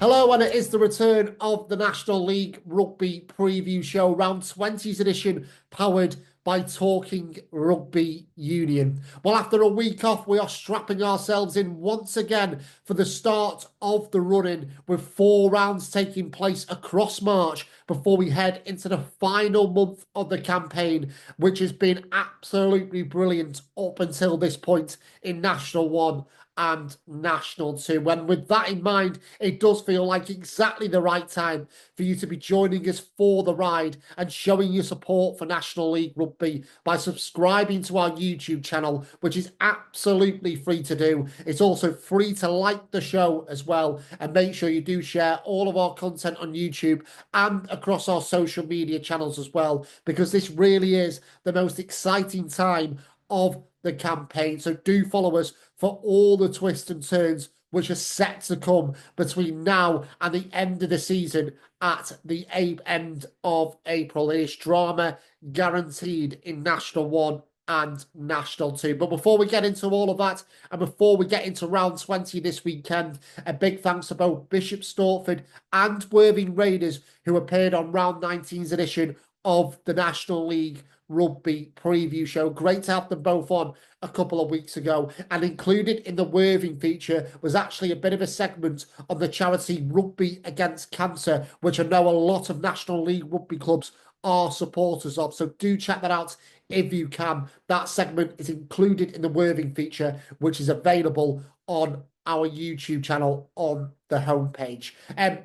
Hello, and it is the return of the National League Rugby preview show, round 20s edition, powered by Talking Rugby Union. Well, after a week off, we are strapping ourselves in once again for the start of the run-in, with 4 rounds taking place across March before we head into the final month of the campaign, which has been absolutely brilliant up until this point in National 1 and National 2. And with that in mind, it does feel like exactly the right time for you to be joining us for the ride and showing your support for National League Rugby by subscribing to our YouTube channel, which is absolutely free to do. It's also free to like the show as well, and make sure you do share all of our content on YouTube and across our social media channels as well, because this really is the most exciting time of the campaign. So do follow us for all the twists and turns which are set to come between now and the end of the season at the end of April. It is drama guaranteed in National 1 and National 2. But before we get into all of that, and before we get into round 20 this weekend, a big thanks to both Bishop Stortford and Worthing Raiders, who appeared on round 19's edition of the National League Rugby preview show. Great to have them both on a couple of weeks ago. And included in the Worthing feature was actually a bit of a segment on the charity Rugby Against Cancer, which I know a lot of National League Rugby clubs are supporters of. So do check that out if you can. That segment is included in the Worthing feature, which is available on our YouTube channel on the homepage.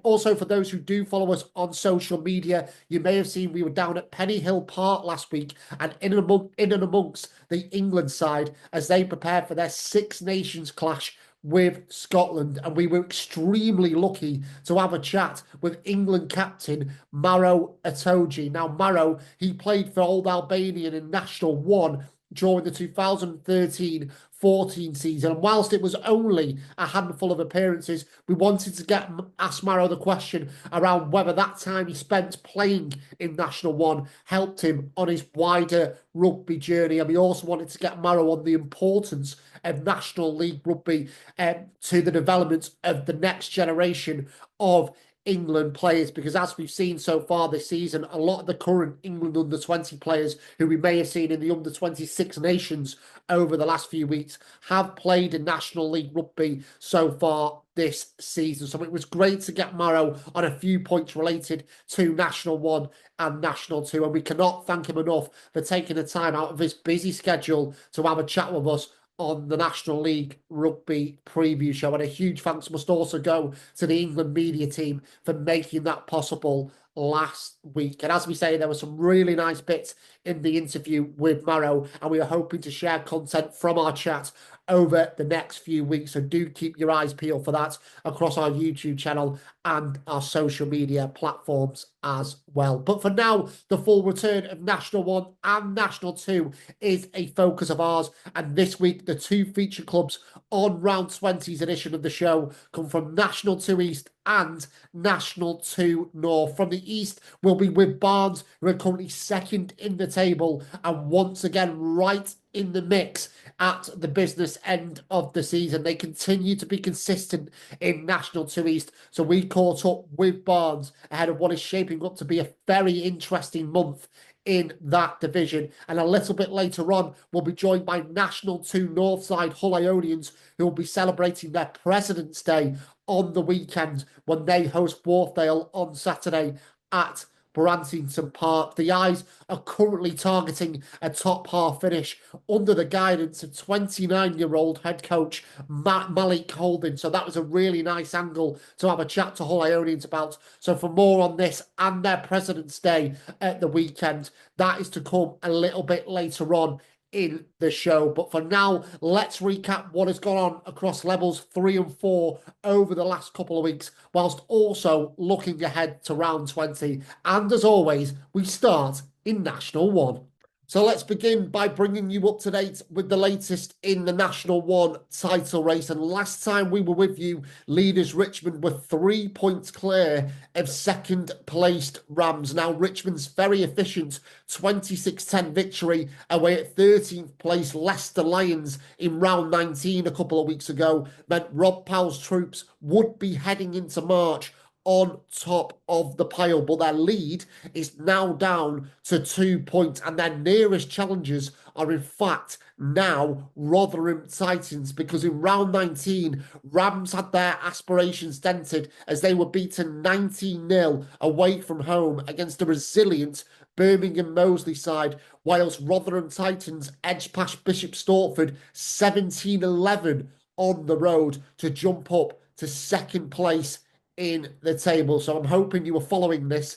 Also, for those who do follow us on social media, you may have seen we were down at Penny Hill Park last week and in and amongst the England side as they prepare for their Six Nations clash with Scotland, and we were extremely lucky to have a chat with England captain Maro Itoje. Now, Maro, he played for Old Albanian in National 1 during the 2013-14 season. And whilst it was only a handful of appearances, we wanted to ask Maro the question around whether that time he spent playing in National 1 helped him on his wider rugby journey. And we also wanted to get Maro on the importance of National League Rugby to the development of the next generation of England players, because as we've seen so far this season, a lot of the current England under-20 players who we may have seen in the under-26 nations over the last few weeks have played in National League Rugby so far this season. So it was great to get Maro on a few points related to National 1 and National 2, and we cannot thank him enough for taking the time out of his busy schedule to have a chat with us on the National League Rugby preview show. And a huge thanks must also go to the England media team for making that possible last week. And as we say, there were some really nice bits in the interview with Maro, and we are hoping to share content from our chat over the next few weeks. So do keep your eyes peeled for that across our YouTube channel and our social media platforms as well. But for now, the full return of National 1 and National 2 is a focus of ours. And this week, the 2 feature clubs on round 20's edition of the show come from National 2 East and National 2 North. From the East, we'll be with Barnes, who are currently second in the table and once again right in the mix at the business end of the season. They continue to be consistent in National 2 East. So we caught up with Barnes ahead of what is shaping up to be a very interesting month in that division. And a little bit later on, we'll be joined by National 2 Northside Hull Ionians, who will be celebrating their President's Day on the weekend when they host Wharfdale on Saturday at Brantington Park. The Eyes are currently targeting a top half finish under the guidance of 29-year-old head coach Maliq Holden. So that was a really nice angle to have a chat to Hull Ionians about. So for more on this and their President's Day at the weekend, that is to come a little bit later on in the show. But for now, let's recap what has gone on across levels 3 and 4 over the last couple of weeks, whilst also looking ahead to round 20. And as always, we start in National 1. So let's begin by bringing you up to date with the latest in the National One title race. And last time we were with you, leaders Richmond were 3 points clear of second placed Rams. Now Richmond's very efficient 26-10 victory away at 13th place Leicester Lions in round 19 a couple of weeks ago meant Rob Powell's troops would be heading into March on top of the pile, but their lead is now down to 2 points, and their nearest challengers are in fact now Rotherham Titans, because in round 19 Rams had their aspirations dented as they were beaten 19-0 away from home against a resilient Birmingham Moseley side, whilst Rotherham Titans edged past Bishop Stortford 17-11 on the road to jump up to second place in the table. So I'm hoping you were following this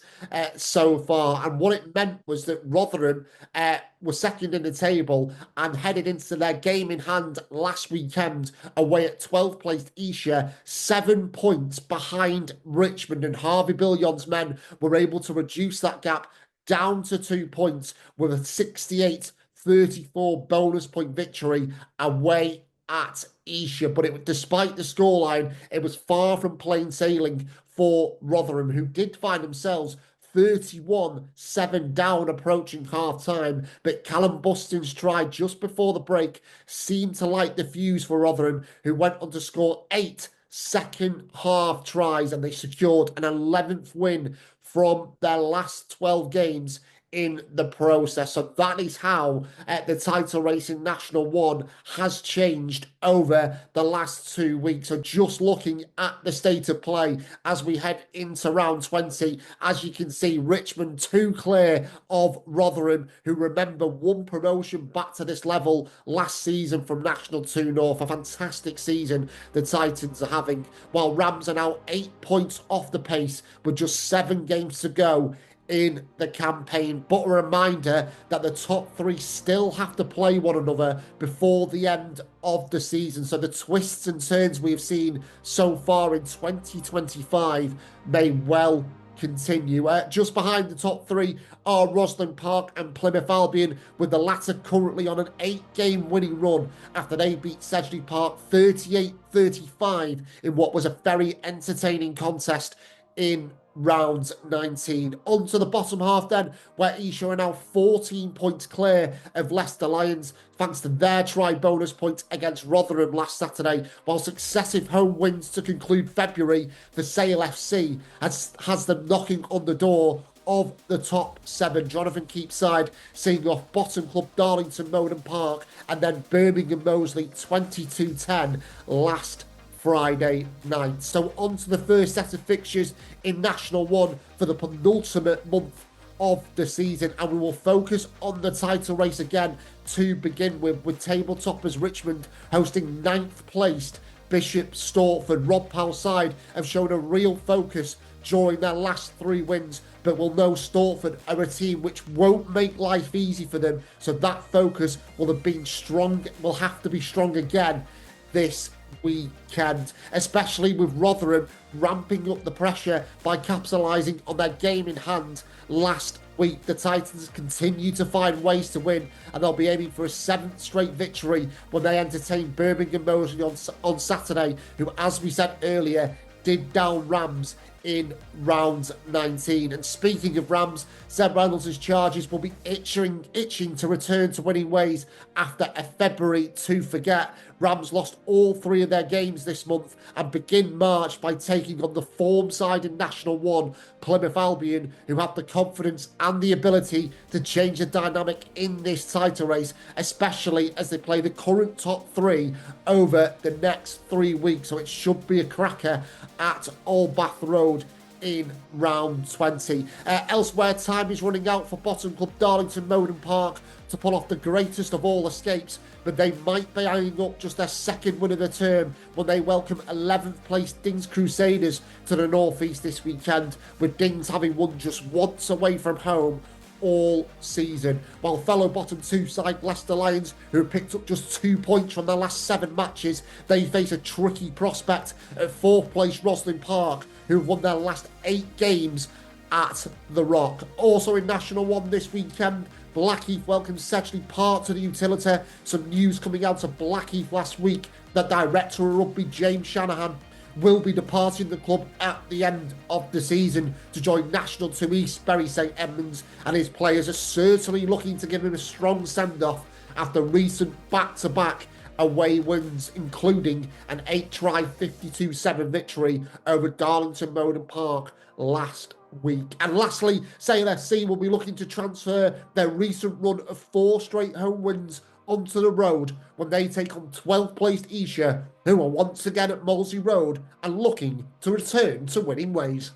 so far. And what it meant was that Rotherham were second in the table and headed into their game in hand last weekend away at 12th placed Esher, 7 points behind Richmond. And Harvey Billion's men were able to reduce that gap down to 2 points with a 68-34 bonus point victory away at Esher. But despite the scoreline, it was far from plain sailing for Rotherham, who did find themselves 31-7 down approaching half-time. But Callum Bustin's try just before the break seemed to light the fuse for Rotherham, who went on to score 8 second-half tries, and they secured an 11th win from their last 12 games in the process. So that is how the title race in National One has changed over the last 2 weeks. So just looking at the state of play as we head into round 20, as you can see, Richmond 2 clear of Rotherham, who, remember, won promotion back to this level last season from National 2 North. A fantastic season the Titans are having, while Rams are now 8 points off the pace with just 7 games to go in the campaign. But a reminder that the top 3 still have to play one another before the end of the season. So the twists and turns we have seen so far in 2025 may well continue. Just behind the top 3 are Roslyn Park and Plymouth Albion, with the latter currently on an 8-game winning run after they beat Sedgley Park 38-35 in what was a very entertaining contest in round 19. On to the bottom half then, where Esher are now 14 points clear of Leicester Lions, thanks to their try bonus point against Rotherham last Saturday, while successive home wins to conclude February for Sale FC has them knocking on the door of the top 7. Jonathan Keep's side seeing off bottom club Darlington Moden Park and then Birmingham Moseley 22-10 last Friday night. So on to the first set of fixtures in National One for the penultimate month of the season, and we will focus on the title race again to begin with table toppers Richmond hosting 9th placed Bishop Stortford. Rob Powell's side have shown a real focus during their last 3 wins, but we'll know Stortford are a team which won't make life easy for them, so that focus will have to be strong again this weekend, especially with Rotherham ramping up the pressure by capitalising on their game in hand last week. The Titans continue to find ways to win, and they'll be aiming for a 7th straight victory when they entertain Birmingham Moseley on Saturday, who, as we said earlier, did down Rams in round 19. And speaking of Rams, Seb Reynolds' charges will be itching to return to winning ways after a February to forget. Rams lost all 3 of their games this month and begin March by taking on the form side in National One, Plymouth Albion, who have the confidence and the ability to change the dynamic in this title race, especially as they play the current top 3 over the next 3 weeks. So it should be a cracker at Old Bath Road in round 20. Elsewhere, time is running out for bottom club Darlington Moden Park to pull off the greatest of all escapes, but they might be eyeing up just their 2nd win of the term when they welcome 11th place Dings Crusaders to the North East this weekend, with Dings having won just once away from home all season, while fellow bottom 2 side Leicester Lions, who have picked up just 2 points from their last 7 matches, they face a tricky prospect at 4th place Roslyn Park, who have won their last 8 games at the Rock. Also in National 1 this weekend, Blackheath welcomes Sedgley Park to the utility. Some news coming out of Blackheath last week that Director of Rugby James Shanahan will be departing the club at the end of the season to join National 2 East Bury St Edmunds, and his players are certainly looking to give him a strong send-off after recent back-to-back away wins, including an 8-try 52-7 victory over Darlington Moden Park last week. And lastly, Sale FC will be looking to transfer their recent run of 4 straight home wins onto the road when they take on 12th placed Esher, who are once again at Molesey Road and looking to return to winning ways.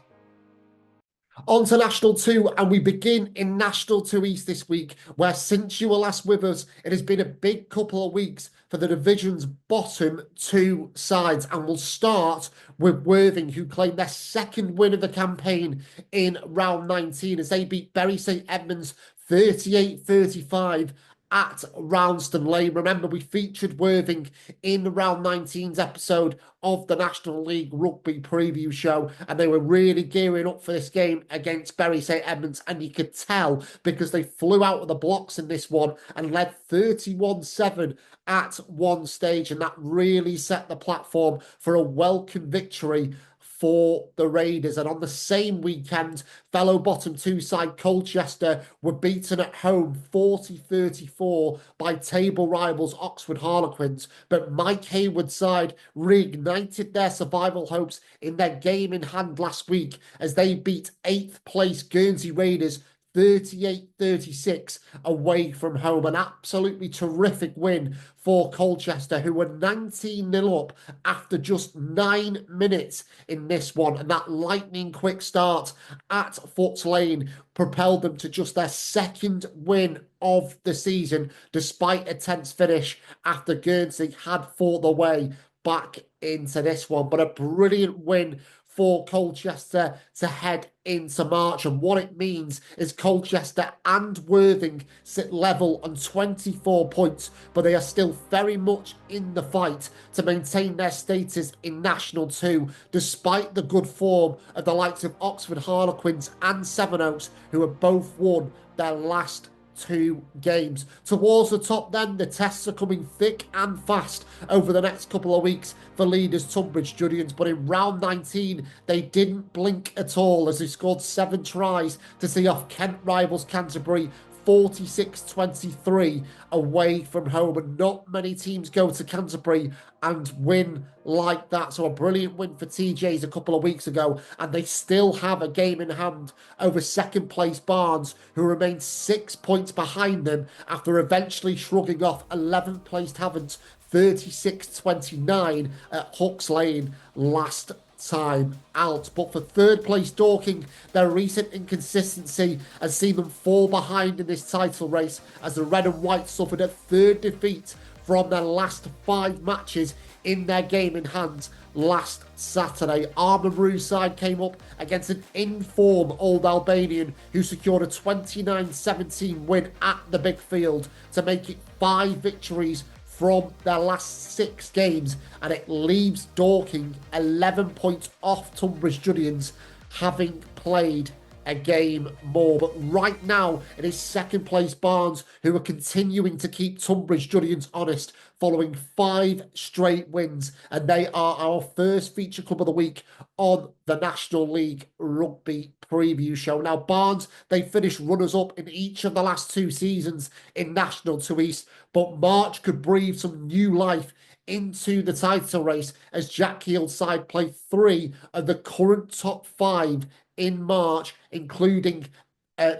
On to National 2, and we begin in National 2 East this week, where since you were last with us, it has been a big couple of weeks for the division's bottom 2 sides. And we'll start with Worthing, who claimed their second win of the campaign in round 19 as they beat Bury St Edmunds 38-35 at Roundston Lane. Remember, we featured Worthing in round 19's episode of the National League Rugby preview show, and they were really gearing up for this game against Bury St Edmunds, and you could tell because they flew out of the blocks in this one and led 31-7 at one stage, and that really set the platform for a welcome victory for the Raiders. And on the same weekend, fellow bottom 2 side Colchester were beaten at home 40-34 by table rivals Oxford Harlequins, but Mike Hayward's side reignited their survival hopes in their game in hand last week as they beat 8th place Guernsey Raiders 38-36 away from home. An absolutely terrific win for Colchester, who were 19-0 up after just 9 minutes in this one. And that lightning quick start at Foots Lane propelled them to just their second win of the season, despite a tense finish after Guernsey had fought their way back into this one. But a brilliant win for Colchester to head into March. And what it means is Colchester and Worthing sit level on 24 points, but they are still very much in the fight to maintain their status in National 2, despite the good form of the likes of Oxford Harlequins and Sevenoaks, who have both won their last 2 games. Towards the top then, the tests are coming thick and fast over the next couple of weeks for leaders Tunbridge Julians, but in round 19 they didn't blink at all as they scored 7 tries to see off Kent rivals Canterbury 46-23 away from home, and not many teams go to Canterbury and win like that. So a brilliant win for TJs a couple of weeks ago, and they still have a game in hand over second place Barnes, who remain 6 points behind them after eventually shrugging off 11th placed Havant 36-29 at Hooks Lane last time out. But for third place Dorking, their recent inconsistency has seen them fall behind in this title race as the red and white suffered a third defeat from their last 5 matches in their game in hand last Saturday. Armour Bruce side came up against an in-form Old Albanian who secured a 29-17 win at the big field to make it 5 victories from their last 6 games, and it leaves Dorking 11 points off Tunbridge Julians, having played a game more. But right now it is second place Barnes who are continuing to keep Tunbridge Julians honest following 5 straight wins, and they are our first feature club of the week on the National League Rugby preview show. Now Barnes, they finished runners-up in each of the last 2 seasons in National 2 East, but March could breathe some new life into the title race as Jack Heald's side play 3 of the current top 5 in March, including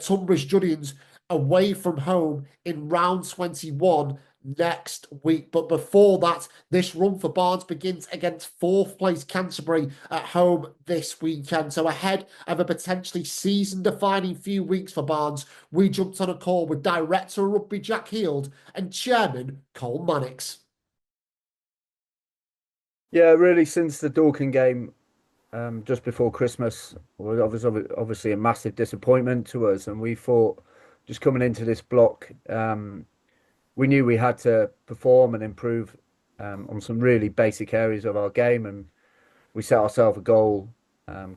Tunbridge Julians away from home in round 21 next week. But before that, this run for Barnes begins against 4th place Canterbury at home this weekend. So ahead of a potentially season-defining few weeks for Barnes, we jumped on a call with Director of Rugby Jack Heald and Chairman Colum Mannix. Yeah, really, since the Dorking game just before Christmas was obviously a massive disappointment to us, and we thought just coming into this block, we knew we had to perform and improve on some really basic areas of our game, and we set ourselves a goal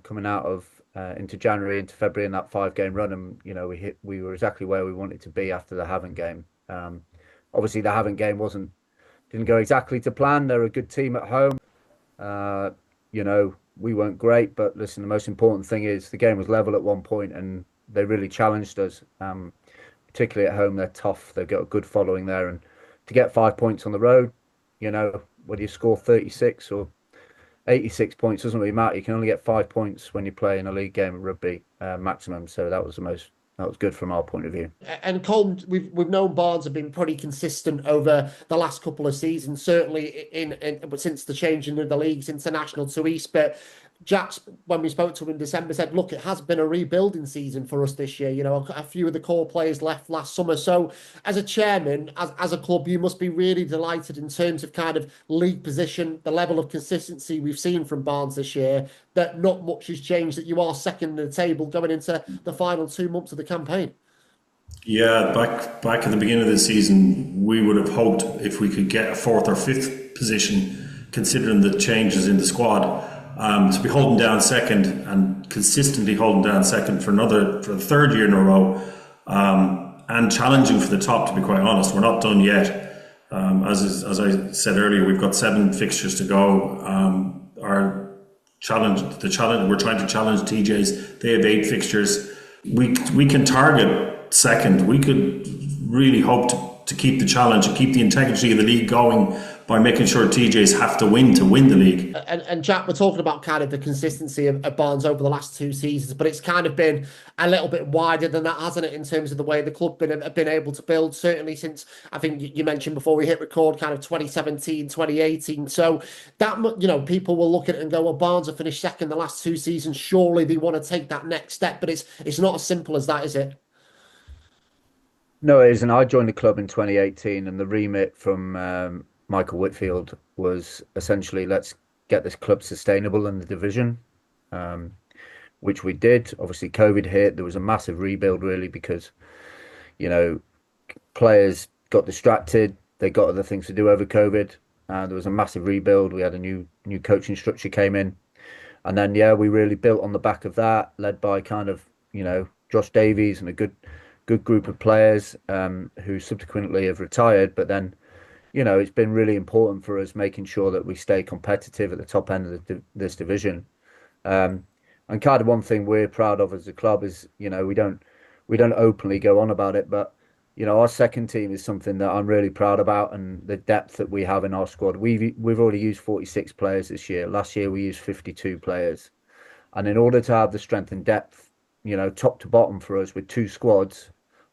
coming out of into January, into February in that 5 game run, and we were exactly where we wanted to be after the Havant game. Obviously, the Havant game didn't go exactly to plan. They're a good team at home. Uh, we weren't great, but listen, the most important thing is the game was level at one point, and they really challenged us. Particularly at home, they're tough. They've got a good following there, and to get 5 points on the road, whether you score 36 or 86 points doesn't really matter. You can only get 5 points when you play in a league game of rugby maximum. So that was good from our point of view. And Colm, we've known Barnes have been pretty consistent over the last couple of seasons, certainly since the changing of the leagues international to East. But Jack, when we spoke to him in December, said, "Look, it has been a rebuilding season for us this year. A few of the core players left last summer. So, as a chairman, as a club, you must be really delighted in terms of kind of league position, the level of consistency we've seen from Barnes this year. That not much has changed. That you are second in the table going into the final 2 months of the campaign." Yeah, back at the beginning of the season, we would have hoped if we could get a fourth or fifth position, considering the changes in the squad, to be holding down second and consistently holding down second for the third year in a row, and challenging for the top. To be quite honest, we're not done yet. As I said earlier, we've got 7 fixtures to go. We're trying to challenge TJs. They have 8 fixtures. We can target second. We could really hope to keep the challenge and keep the integrity of the league going by making sure TJs have to win the league. And Jack, we're talking about kind of the consistency of Barnes over the last 2 seasons, but it's kind of been a little bit wider than that, hasn't it, in terms of the way the club have been able to build, certainly since, I think you mentioned before we hit record, kind of 2017, 2018. So that, people will look at it and go, well, Barnes have finished second the last 2 seasons. Surely they want to take that next step, but it's not as simple as that, is it? No, it isn't. I joined the club in 2018, and the remit from Michael Whitfield was essentially let's get this club sustainable in the division, which we did. Obviously, COVID hit. There was a massive rebuild, really, because players got distracted. They got other things to do over COVID. There was a massive rebuild. We had a new coaching structure came in, and then we really built on the back of that, led by kind of Josh Davies and a good group of players who subsequently have retired. But then, it's been really important for us making sure that we stay competitive at the top end of this division. And kind of one thing we're proud of as a club is, we don't openly go on about it, but our second team is something that I'm really proud about, and the depth that we have in our squad. We've already used 46 players this year. Last year we used 52 players, and in order to have the strength and depth, top to bottom for us with 2 squads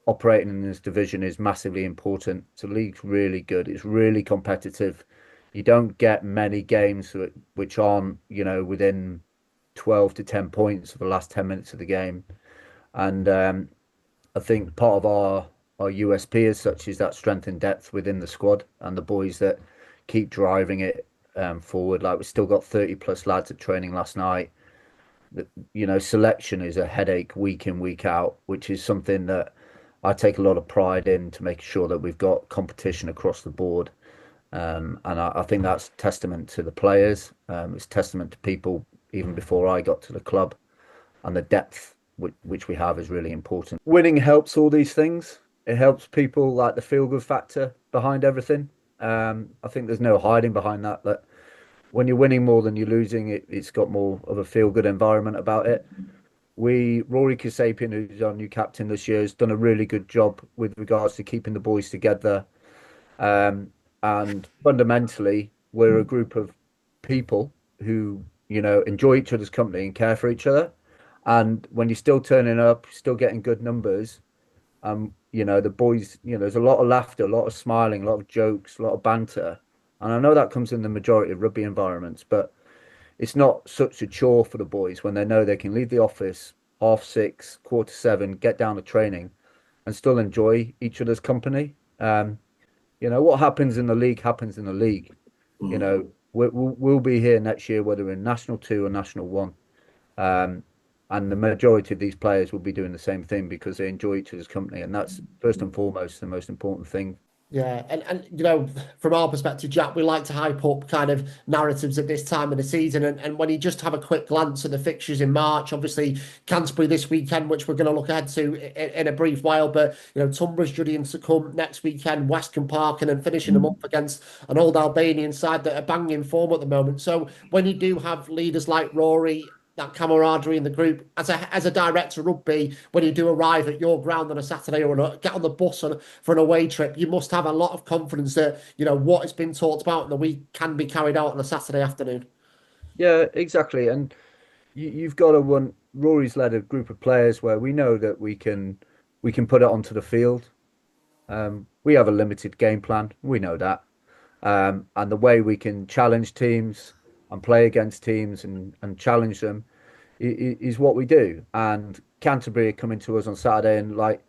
operating in this division is massively important. So the league's really good. It's really competitive. You don't get many games which aren't, within 12 to 10 points for the last 10 minutes of the game. And I think part of our USP as such is that strength and depth within the squad and the boys that keep driving it forward. Like, we've still got 30 plus lads at training last night. Selection is a headache week in, week out, which is something that I take a lot of pride in, to make sure that we've got competition across the board. And I think that's testament to the players. It's testament to people even before I got to the club, and the depth which we have is really important. Winning helps all these things. It helps people, like the feel-good factor behind everything. I think there's no hiding behind that. That when you're winning more than you're losing, it's got more of a feel-good environment about it. Rory Kasapian, who's our new captain this year, has done a really good job with regards to keeping the boys together. And fundamentally, we're a group of people who, enjoy each other's company and care for each other. And when you're still turning up, still getting good numbers, the boys, there's a lot of laughter, a lot of smiling, a lot of jokes, a lot of banter. And I know that comes in the majority of rugby environments, but it's not such a chore for the boys when they know they can leave the office 6:30, 6:45, get down to training and still enjoy each other's company. What happens in the league happens in the league. We'll be here next year, whether in National 2 or National 1. And the majority of these players will be doing the same thing because they enjoy each other's company. And that's first and foremost the most important thing. Yeah, and you know, from our perspective, Jack, we like to hype up kind of narratives at this time of the season. And when you just have a quick glance at the fixtures in March, obviously Canterbury this weekend, which we're going to look ahead to in a brief while. But you know, Tunbridge Judean to come next weekend, Westcombe Park, and then finishing them up against an old Albanian side that are banging form at the moment. So when you do have leaders like Rory, that camaraderie in the group as a director of rugby, when you do arrive at your ground on a Saturday or get on the bus for an away trip, you must have a lot of confidence that you know what has been talked about in the week can be carried out on a Saturday afternoon. Yeah, exactly. And you've got to want Rory's led a group of players where we know that we can put it onto the field. We have a limited game plan. We know that. And the way we can challenge teams and play against teams and challenge them is what we do. And Canterbury are coming to us on Saturday and like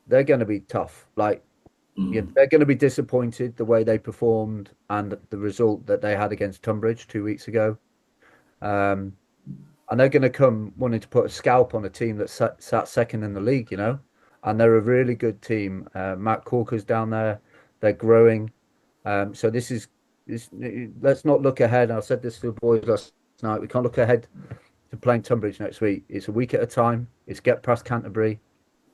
they're going to be tough. Like they're going to be disappointed the way they performed and the result that they had against Tunbridge 2 weeks ago. Um, and they're going to come wanting to put a scalp on a team that sat second in the league, and they're a really good team. Matt Corker's down there; they're growing. So this. Let's not look ahead. I said this to the boys last night. We can't look ahead to playing Tunbridge next week. It's a week at a time. It's get past Canterbury,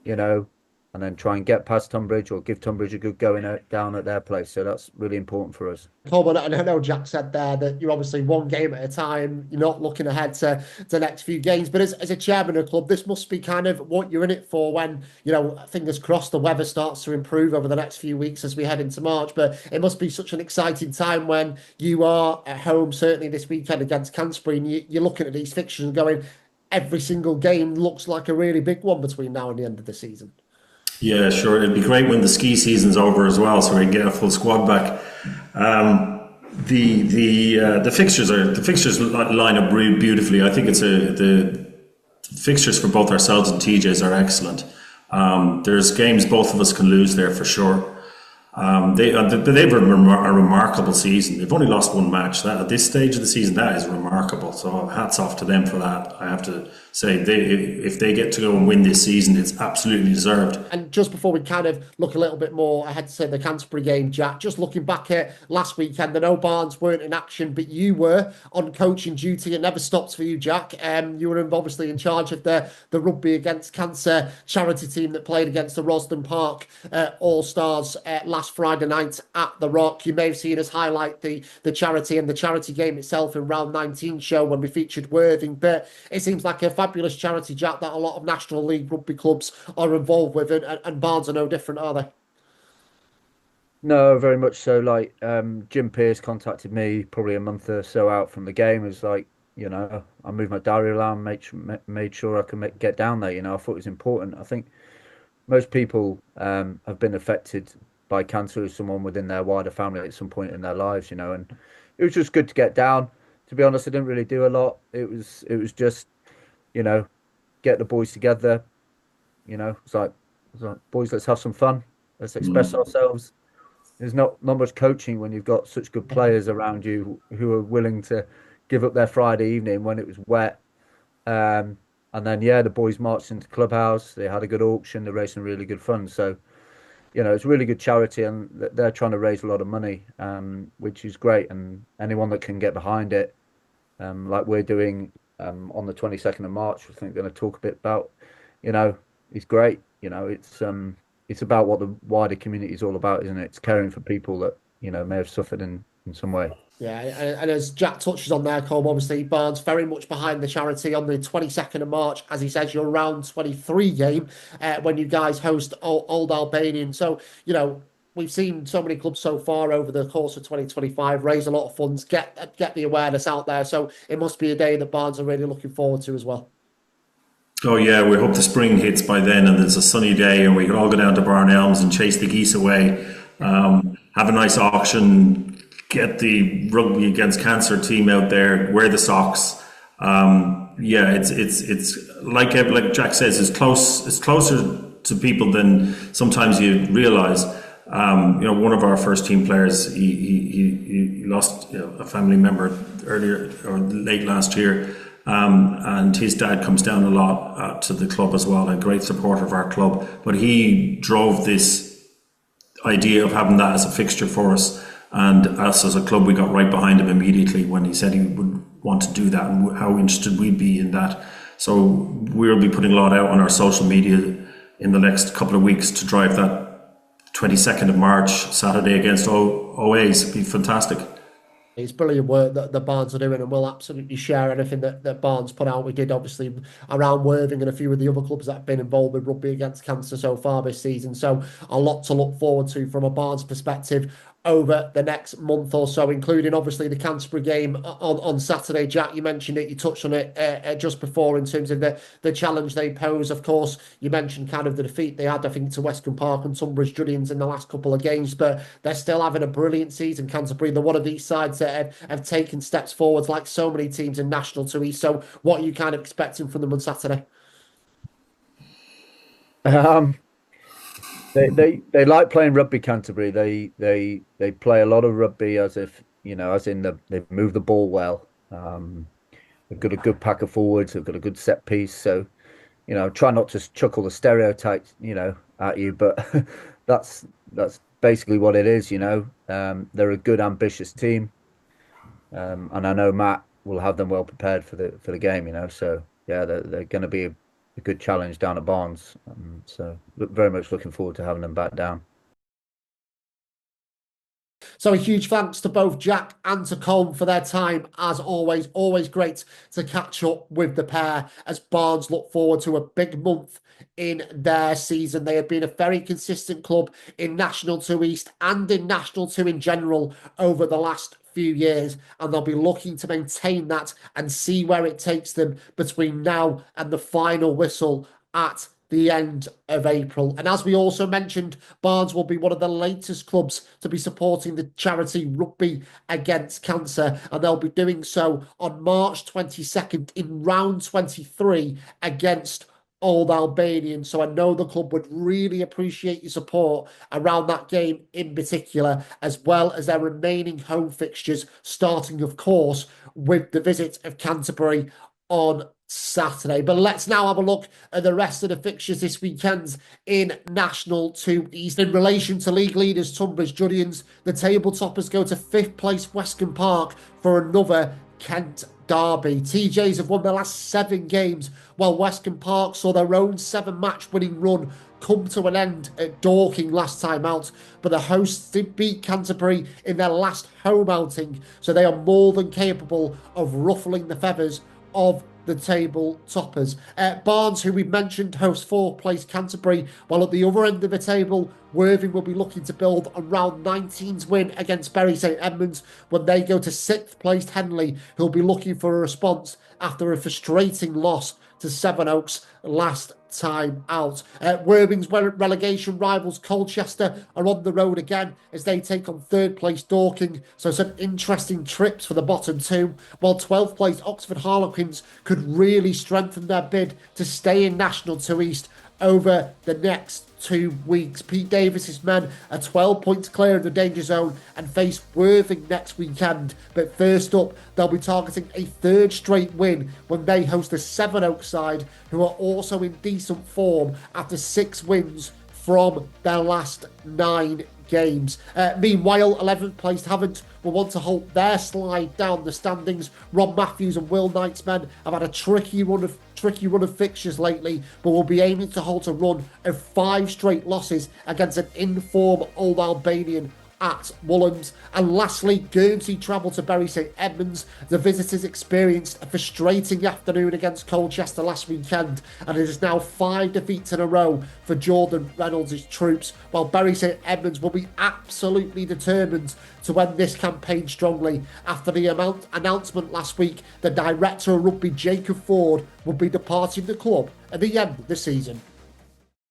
you know, and then try and get past Tunbridge or give Tunbridge a good going down at their place. So that's really important for us. Colum, and I know Jack said there that you're obviously one game at a time. You're not looking ahead to the next few games. But as a chairman of the club, this must be kind of what you're in it for when, you know, fingers crossed, the weather starts to improve over the next few weeks as we head into March. But it must be such an exciting time when you are at home, certainly this weekend against Canterbury, and you're looking at these fixtures and going, every single game looks like a really big one between now and the end of the season. Yeah, sure. It'd be great when the ski season's over as well, so we can get a full squad back. The fixtures line up really beautifully. I think the fixtures for both ourselves and TJs are excellent. There's games both of us can lose there for sure. They've a remarkable season. They've only lost one match. That at this stage of the season, that is remarkable. So hats off to them for that. I have to say, if they get to go and win this season, it's absolutely deserved. And just before we kind of look a little bit more ahead to the Canterbury game, Jack, just looking back at last weekend, I know Barnes weren't in action, but you were on coaching duty. It never stops for you, Jack. You were obviously in charge of the Rugby Against Cancer charity team that played against the Rosden Park All-Stars last Friday night at the Rock. You may have seen us highlight the charity and the charity game itself in round 19 show when we featured Worthing, but it seems like a fabulous charity, Jack, that a lot of National League Rugby clubs are involved with, and Barnes are no different, are they? No, very much so. Like Jim Pearce contacted me probably a month or so out from the game. It was like, I moved my diary around, made sure I could get down there. I thought it was important. I think most people have been affected by cancer as someone within their wider family at some point in their lives, and it was just good to get down. To be honest, I didn't really do a lot. It was just, get the boys together. It's like, boys, let's have some fun. Let's express ourselves. There's not much coaching when you've got such good players around you who are willing to give up their Friday evening when it was wet. And then, the boys marched into the clubhouse. They had a good auction. They raised some really good funds. So, it's a really good charity, and they're trying to raise a lot of money, which is great. And anyone that can get behind it, like we're doing on the 22nd of March, I think we're going to talk a bit about, it's great. It's about what the wider community is all about, isn't it? It's caring for people that, may have suffered in some way. Yeah, and as Jack touches on there, Colm, obviously Barnes very much behind the charity on the 22nd of March, as he says, your round 23 game when you guys host Old Albanian. So, we've seen so many clubs so far over the course of 2025 raise a lot of funds, get the awareness out there. So it must be a day that Barnes are really looking forward to as well. Oh yeah, we hope the spring hits by then and it's a sunny day and we can all go down to Barn Elms and chase the geese away. Have a nice auction, get the Rugby Against Cancer team out there, wear the socks. It's like Jack says, it's closer to people than sometimes you realise. One of our first team players, he lost a family member earlier or late last year. And his dad comes down a lot to the club as well, a great supporter of our club. But he drove this idea of having that as a fixture for us. And us as a club, we got right behind him immediately when he said he would want to do that and how interested we'd be in that. So we'll be putting a lot out on our social media in the next couple of weeks to drive that 22nd of March, Saturday against OAs. It'd be fantastic. It's brilliant work that the Barnes are doing, and we'll absolutely share anything that Barnes put out. We did obviously around Worthing and a few of the other clubs that have been involved with Rugby Against Cancer so far this season. So a lot to look forward to from a Barnes perspective over the next month or so, including obviously the Canterbury game on Saturday. Jack, you mentioned it, you touched on it just before in terms of the challenge they pose. Of course, you mentioned kind of the defeat they had, I think, to Westcombe Park and Tunbridge Julians in the last couple of games, but they're still having a brilliant season, Canterbury. They're one of these sides that have taken steps forwards like so many teams in National 2E. So what are you kind of expecting from them on Saturday? They like playing rugby, Canterbury. They play a lot of rugby as if, as in they move the ball well. They've got a good pack of forwards. They've got a good set piece. So, try not to chuck all the stereotypes, at you, but that's basically what it is. They're a good, ambitious team, and I know Matt will have them well prepared for the game. So yeah, they're going to be a good challenge down at Barnes. So very much looking forward to having them back down. So a huge thanks to both Jack and to Colum for their time. As always, always great to catch up with the pair as Barnes look forward to a big month in their season. They have been a very consistent club in National 2 East and in National 2 in general over the last few years, and they'll be looking to maintain that and see where it takes them between now and the final whistle at the end of April. And as we also mentioned, Barnes will be one of the latest clubs to be supporting the charity Rugby Against Cancer, and they'll be doing so on March 22nd in round 23 against Old Albanian. So I know the club would really appreciate your support around that game in particular, as well as their remaining home fixtures, starting, of course, with the visit of Canterbury on Saturday. But let's now have a look at the rest of the fixtures this weekend in National 2 East. In relation to league leaders Tunbridge Julians, the table toppers go to 5th place Westcombe Park for another Kent derby. TJs have won their last 7 games, while Westcombe Park saw their own 7-match winning run come to an end at Dorking last time out, but the hosts did beat Canterbury in their last home outing, so they are more than capable of ruffling the feathers of the table toppers. Barnes, who we've mentioned, hosts 4th place Canterbury, while at the other end of the table, Worthing will be looking to build on round 19's win against Bury St Edmunds when they go to 6th placed Henley, who'll be looking for a response after a frustrating loss to Sevenoaks last time out. Worthing's relegation rivals Colchester are on the road again as they take on 3rd place Dorking, so some interesting trips for the bottom 2, while 12th place Oxford Harlequins could really strengthen their bid to stay in National 2 East over the next 2 weeks. Pete Davis's men are 12 points clear of the danger zone and face Worthing next weekend. But first up, they'll be targeting a 3rd straight win when they host the Sevenoaks side, who are also in decent form after 6 wins from their last 9 games. Meanwhile, 11th placed Havant will want to halt their slide down the standings. Rob Matthews and Will Knight's men have had a tricky run of fixtures lately, but will be aiming to halt a run of 5 straight losses against an in-form Old Albanian at Woolhams. And lastly, Guernsey travel to Bury St Edmunds. The visitors experienced a frustrating afternoon against Colchester last weekend, and it is now 5 defeats in a row for Jordan Reynolds' troops, while Bury St Edmunds will be absolutely determined to end this campaign strongly after the announcement last week that Director of Rugby Jacob Ford will be departing the club at the end of the season.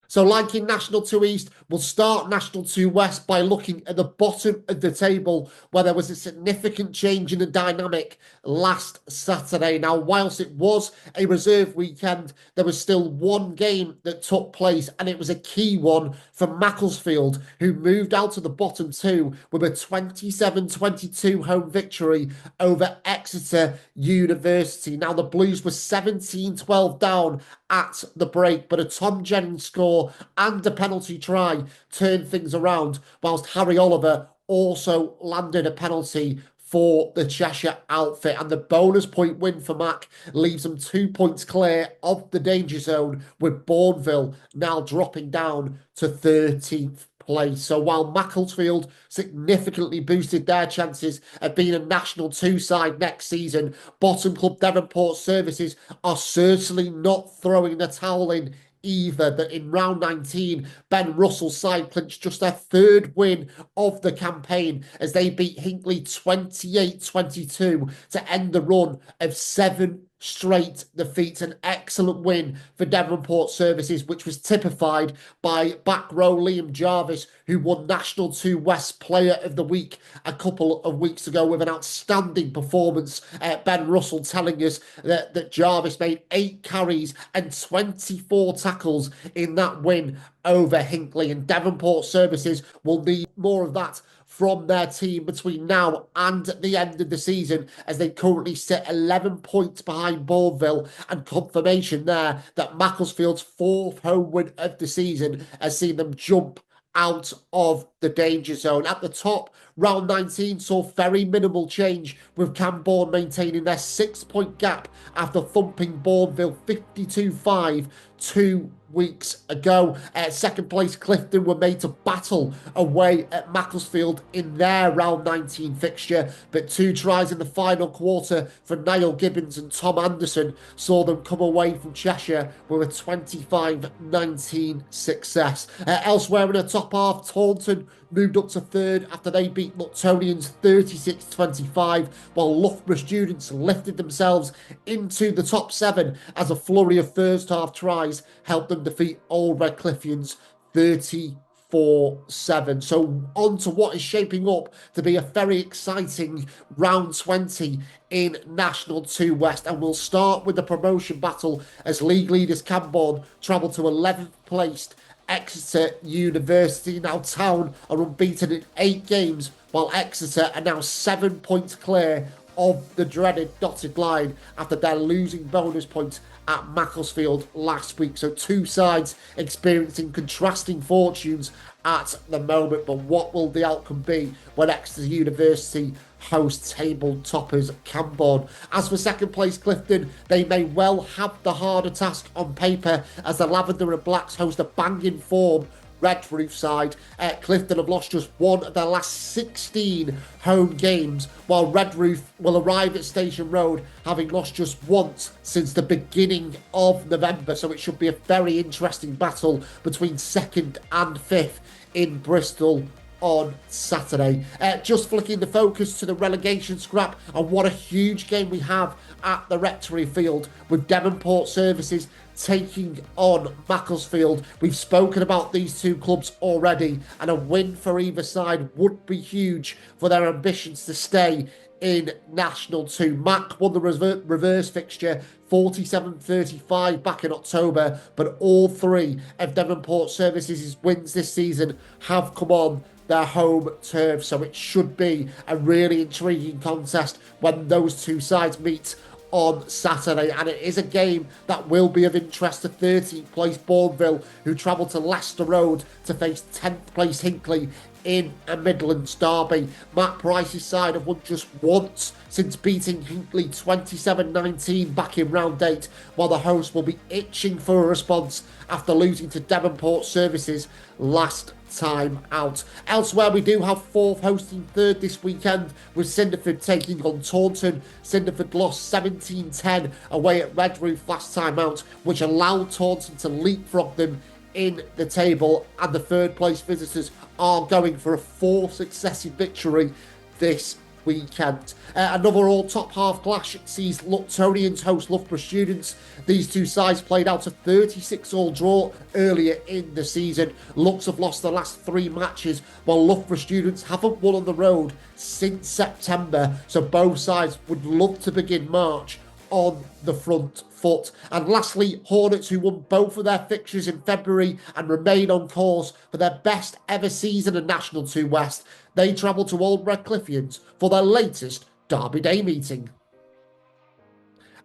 So like in National 2 East, we'll start National 2 West by looking at the bottom of the table where there was a significant change in the dynamic last Saturday. Now, whilst it was a reserve weekend, there was still one game that took place, and it was a key one for Macclesfield, who moved out of the bottom 2 with a 27-22 home victory over Exeter University. Now, the Blues were 17-12 down at the break, but a Tom Jennings score score and a penalty try turned things around, whilst Harry Oliver also landed a penalty for the Cheshire outfit. And the bonus point win for Mac leaves them 2 points clear of the danger zone, with Bourneville now dropping down to 13th place. So while Macclesfield significantly boosted their chances of being a National 2 side next season, bottom club Devonport Services are certainly not throwing the towel in either. That in round 19, Ben Russell's side clinched just their third win of the campaign as they beat Hinckley 28-22 to end the run of 7 straight defeats. An excellent win for Devonport Services, which was typified by back row Liam Jarvis, who won National 2 West Player of the Week a couple of weeks ago with an outstanding performance. Ben Russell telling us that Jarvis made 8 carries and 24 tackles in that win over Hinckley, and Devonport Services will need more of that from their team between now and the end of the season, as they currently sit 11 points behind Bourneville, and confirmation there that Macclesfield's 4th home win of the season has seen them jump out of the danger zone. At the top, round 19 saw very minimal change, with Camborne maintaining their 6-point gap after thumping Bourneville 52-5 2 weeks ago. Second place Clifton were made to battle away at Macclesfield in their round 19 fixture, but 2 tries in the final quarter for Niall Gibbons and Tom Anderson saw them come away from Cheshire with a 25-19 success. Elsewhere in the top half, Taunton moved up to 3rd after they beat Luctonians 36-25, while Loughborough Students lifted themselves into the top 7 as a flurry of first half tries helped them defeat Old Redcliffians 34-7. So on to what is shaping up to be a very exciting round 20 in National 2 West, and we'll start with the promotion battle as league leaders Camborne travel to 11th placed Exeter University. Now Town are unbeaten in 8 games, while Exeter are now 7 points clear of the dreaded dotted line after their losing bonus points at Macclesfield last week. So 2 sides experiencing contrasting fortunes at the moment, but what will the outcome be when Exeter University host table toppers Camborne? As for second place Clifton, they may well have the harder task on paper, as the Lavender and Blacks host a banging form Red Roof side. Clifton have lost just 1 of their last 16 home games, while Red Roof will arrive at Station Road having lost just once since the beginning of November. So it should be a very interesting battle between 2nd and 5th in Bristol on Saturday. Just flicking the focus to the relegation scrap, and what a huge game we have at the Rectory Field with Devonport Services taking on Macclesfield. We've spoken about these 2 clubs already, and a win for either side would be huge for their ambitions to stay in National 2. Mac won the reverse fixture 47-35 back in October, but all 3 of Devonport Services' wins this season have come on their home turf, so it should be a really intriguing contest when those 2 sides meet on Saturday, and it is a game that will be of interest to 13th place Bourneville, who travel to Leicester Road to face 10th place Hinckley in a Midlands derby. Matt Price's side have won just once since beating Hinckley 27-19 back in round 8, while the hosts will be itching for a response after losing to Devonport Services last time out. Elsewhere, we do have Forth hosting 3rd this weekend, with Cinderford taking on Taunton. Cinderford lost 17-10 away at Red Roof last time out, which allowed Taunton to leapfrog them in the table, and the 3rd place visitors are going for a 4th successive victory this weekend. Another all top half clash sees Luctonians host Loughborough Students. These 2 sides played out a 36-all draw earlier in the season. Lux have lost the last 3 matches, while Loughborough Students haven't won on the road since September, so both sides would love to begin March on the front foot. And lastly, Hornets, who won both of their fixtures in February and remain on course for their best ever season in National 2 West, they travel to Old Redcliffians for their latest Derby Day meeting.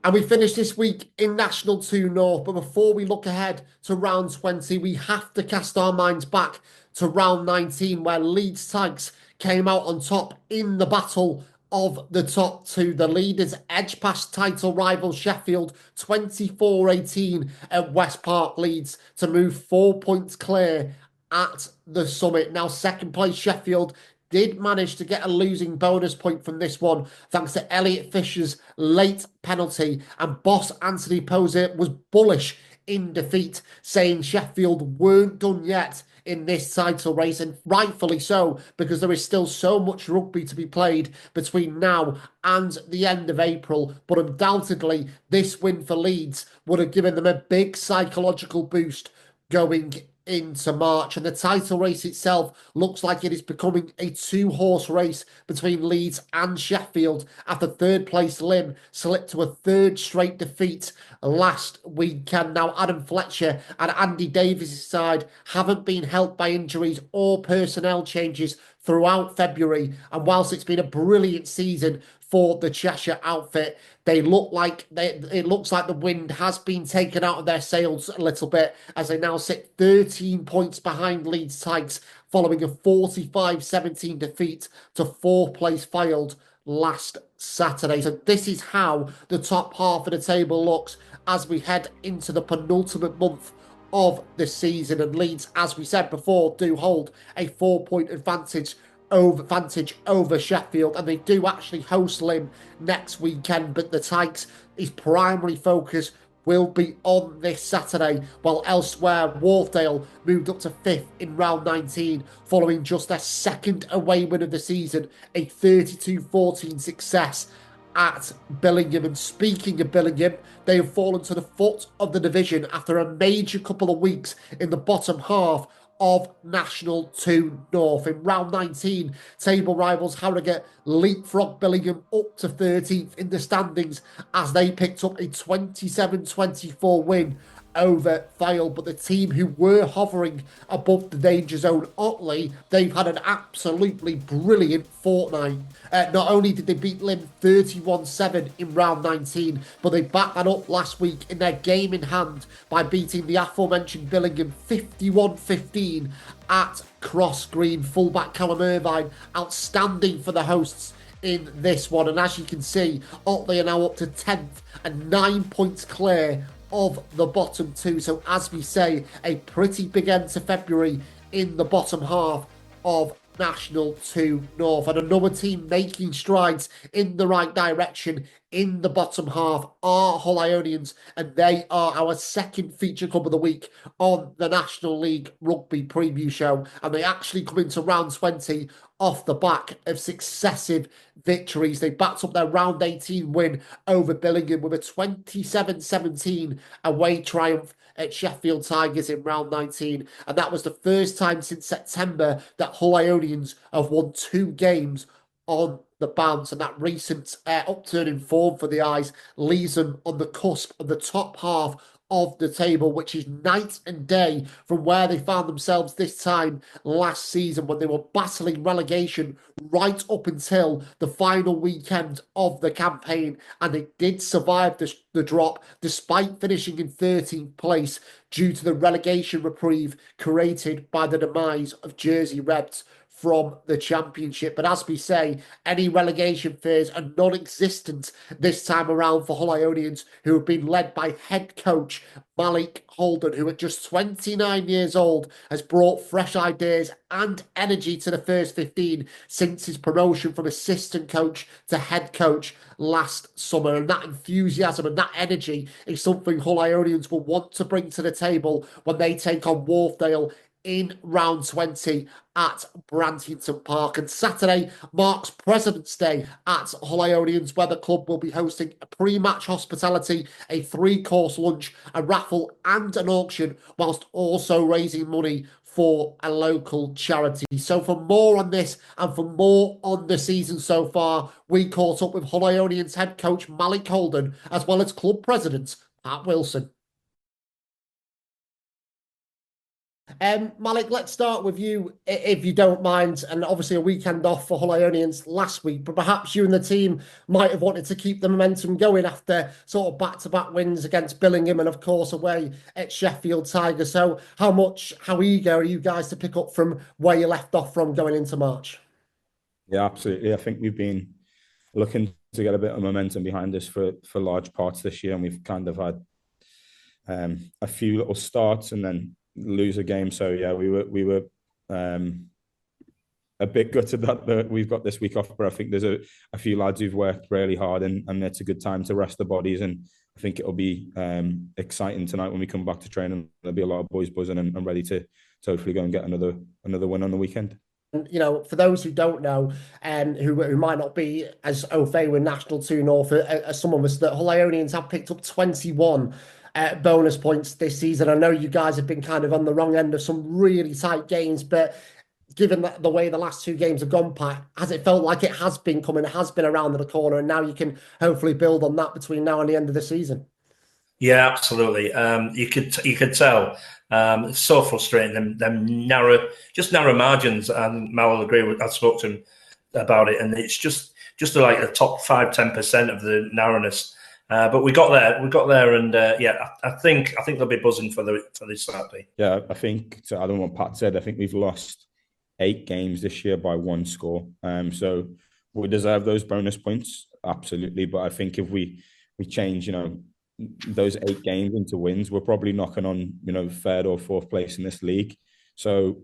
And we finish this week in National 2 North. But before we look ahead to round 20, we have to cast our minds back to round 19, where Leeds Tigers came out on top in the battle of the top two. The leaders edged past title rival Sheffield 24-18 at West Park Leeds to move 4 points clear at the summit. Now, second place Sheffield did manage to get a losing bonus point from this one thanks to Elliot Fisher's late penalty, and boss Anthony Poser was bullish in defeat, saying Sheffield weren't done yet in this title race, and rightfully so, because there is still so much rugby to be played between now and the end of April. But undoubtedly, this win for Leeds would have given them a big psychological boost going into March, and the title race itself looks like it is becoming a two-horse race between Leeds and Sheffield after third place Lim slipped to a third straight defeat last weekend. Now, Adam Fletcher and Andy Davies' side haven't been helped by injuries or personnel changes throughout February, and whilst it's been a brilliant season for the Cheshire outfit, it looks like the wind has been taken out of their sails a little bit, as they now sit 13 points behind Leeds Tigers following a 45-17 defeat to fourth place Fylde last Saturday. So this is how the top half of the table looks as we head into the penultimate month of the season, and Leeds, as we said before, do hold a 4-point advantage over Sheffield, and they do actually host Lim next weekend. But the Tigers' primary focus will be on this Saturday, while elsewhere Wharfdale moved up to 5th in round 19 following just their second away win of the season, a 32-14 success at Billingham. And speaking of Billingham, they have fallen to the foot of the division after a major couple of weeks in the bottom half of National 2 North. In round 19, table rivals Harrogate leapfrogged Billingham up to 13th in the standings as they picked up a 27-24 win over Fylde. But the team who were hovering above the danger zone, Otley, they've had an absolutely brilliant fortnight. Not only did they beat Lim 31-7 in round 19, but they backed that up last week in their game in hand by beating the aforementioned Billingham 51-15 at Cross Green. Fullback Colum Irvine, outstanding for the hosts in this one. And as you can see, Otley are now up to 10th and 9 points clear of the bottom two. So as we say, a pretty big end to February in the bottom half of National 2 North. And another team making strides in the right direction in the bottom half are Hull Ionians, and they are our second feature club of the week on the National League Rugby preview show, and they actually come into round 20 off the back of successive victories. They backed up their round 18 win over Billingham with a 27-17 away triumph at Sheffield Tigers in round 19, and that was the first time since September that Hull Ionians have won 2 games on the bounce, and that recent upturn in form for the Eyes leaves them on the cusp of the top half of the table, which is night and day from where they found themselves this time last season when they were battling relegation right up until the final weekend of the campaign, and they did survive the drop despite finishing in 13th place due to the relegation reprieve created by the demise of Jersey Reds from the Championship. But as we say, any relegation fears are non-existent this time around for Hull Ionians, who have been led by head coach Maliq Holden, who at just 29 years old has brought fresh ideas and energy to the first 15 since his promotion from assistant coach to head coach last summer. And that enthusiasm and that energy is something Hull Ionians will want to bring to the table when they take on Wharfdale in round 20 at Brantington Park. And Saturday marks President's Day at Hull Ionians, where the club will be hosting a pre-match hospitality, a 3-course lunch, a raffle and an auction, whilst also raising money for a local charity. So for more on this and for more on the season so far, we caught up with Hull Ionians head coach Maliq Holden, as well as club president Pat Wilson. Maliq, let's start with you, if you don't mind. And obviously, a weekend off for Hull Ionians last week, but perhaps you and the team might have wanted to keep the momentum going after sort of back-to-back wins against Billingham and, of course, away at Sheffield Tigers. So, how eager are you guys to pick up from where you left off from going into March? Yeah, absolutely. I think we've been looking to get a bit of momentum behind us for large parts this year, and we've kind of had a few little starts and then lose a game. So yeah, we were a bit gutted that we've got this week off, but I think there's a few lads who've worked really hard, and it's a good time to rest the bodies. And I think it'll be exciting tonight when we come back to training. There'll be a lot of boys buzzing and ready to hopefully go and get another win on the weekend. You know, for those who don't know, who might not be as au fait with National 2 North as some of us, that Hull Ionians have picked up 21 bonus points this season. I know you guys have been kind of on the wrong end of some really tight games, but given that the way the last two games have gone, Pat, has it felt like it has been coming, it has been around the corner, and now you can hopefully build on that between now and the end of the season? Yeah, absolutely. You could tell. It's so frustrating, them narrow margins. And Mal will agree with. I spoke to him about it, and it's just like the top 5-10% of the narrowness. But we got there, and yeah, I think they'll be buzzing for this Saturday. Yeah, I think to add on what Pat said, I think we've lost 8 games this year by 1 score. So we deserve those bonus points, absolutely. But I think if we change, those 8 games into wins, we're probably knocking on, 3rd or 4th place in this league. So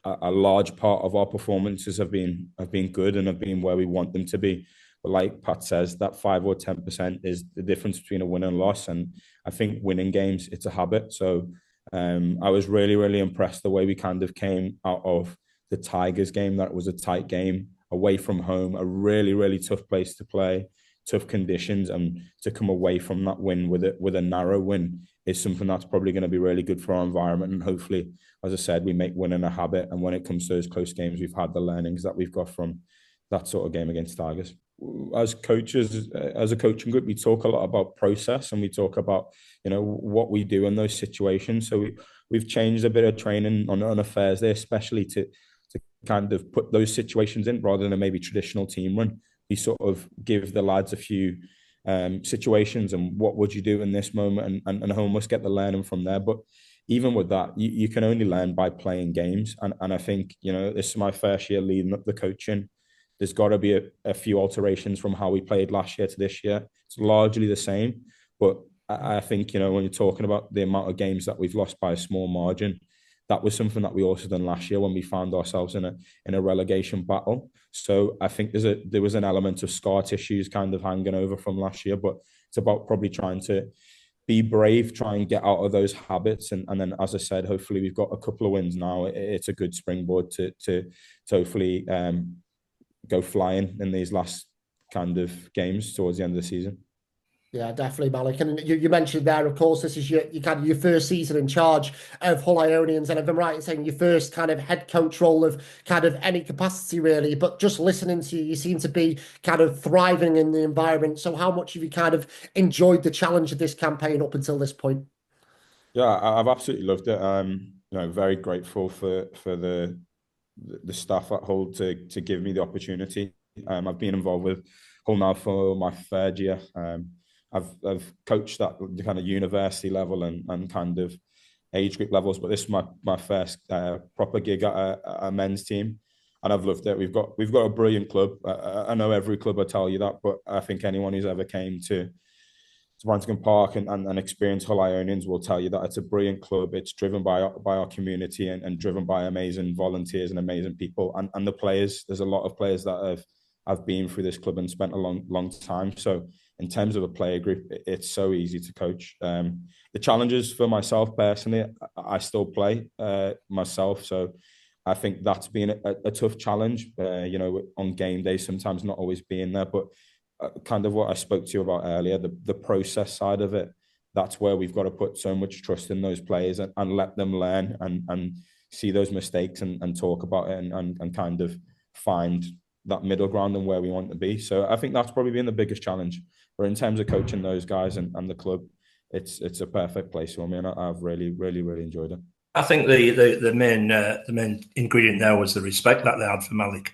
a large part of our performances have been good and have been where we want them to be. But like Pat says, that 5 or 10% is the difference between a win and loss. And I think winning games, it's a habit. So I was really, really impressed the way we kind of came out of the Tigers game. That was a tight game away from home, a really, really tough place to play, tough conditions, and to come away from that win with a narrow win is something that's probably going to be really good for our environment. And hopefully, as I said, we make winning a habit. And when it comes to those close games, we've had the learnings that we've got from that sort of game against Tigers. As coaches, as a coaching group, we talk a lot about process, and we talk about what we do in those situations. So we've changed a bit of training on a Thursday, especially to kind of put those situations in rather than maybe traditional team run. We sort of give the lads a few situations and what would you do in this moment, and almost get the learning from there. But even with that, you can only learn by playing games. And I think, this is my first year leading up the coaching. There's got to be a few alterations from how we played last year to this year. It's largely the same. But I think, when you're talking about the amount of games that we've lost by a small margin, that was something that we also done last year when we found ourselves in a relegation battle. So I think there was an element of scar tissues kind of hanging over from last year, but it's about probably trying to be brave, try and get out of those habits. And then, as I said, hopefully we've got a couple of wins now. It's a good springboard to hopefully go flying in these last kind of games towards the end of the season. Yeah, definitely, Maliq. And you mentioned there, of course, this is your kind of your first season in charge of Hull Ionians, and if I'm right in saying your first kind of head coach role of kind of any capacity, really. But just listening to you, you seem to be kind of thriving in the environment. So how much have you kind of enjoyed the challenge of this campaign up until this point? Yeah, I've absolutely loved it. Very grateful for the staff at Hull to give me the opportunity. I've been involved with Hull now for my 3rd year. I've coached at the kind of university level and kind of age group levels, but this is my first proper gig at a men's team, and I've loved it. We've got a brilliant club. I know every club will tell you that, but I think anyone who's ever came to Brantington Park and experienced Hull Ionians will tell you that it's a brilliant club. It's driven by our community and driven by amazing volunteers and amazing people, and the players. There's a lot of players that have been through this club and spent a long time. So in terms of a player group, it's so easy to coach. The challenges for myself personally, I still play myself. So I think that's been a tough challenge, on game day, sometimes not always being there. But kind of what I spoke to you about earlier, the process side of it, that's where we've got to put so much trust in those players and let them learn and see those mistakes and talk about it and kind of find that middle ground and where we want to be. So I think that's probably been the biggest challenge. But in terms of coaching those guys and the club, it's a perfect place for me, and I've really, really, really enjoyed it. I think the main ingredient there was the respect that they had for Maliq.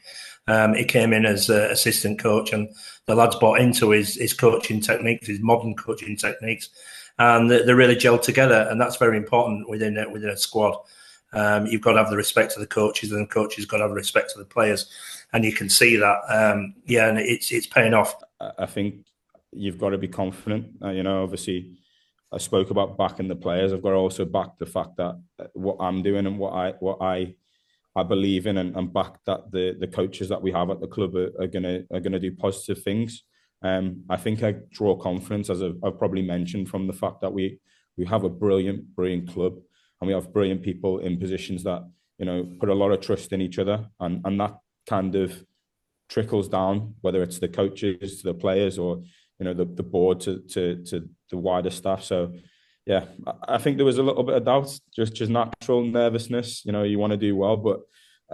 He came in as assistant coach, and the lads bought into his coaching techniques, his modern coaching techniques, and they really gelled together. And that's very important within a squad. You've got to have the respect to the coaches, and the coaches got to have respect to the players, and you can see that. And it's paying off. I think you've got to be confident. Obviously, I spoke about backing the players. I've got to also back the fact that what I'm doing and what I believe in, and back that the coaches that we have at the club are gonna do positive things. I think I draw confidence, as I've probably mentioned, from the fact that we have a brilliant club, and we have brilliant people in positions that put a lot of trust in each other, and that kind of trickles down, whether it's the coaches to the players, or the board to the wider staff. So yeah, I think there was a little bit of doubt, just natural nervousness. You want to do well, but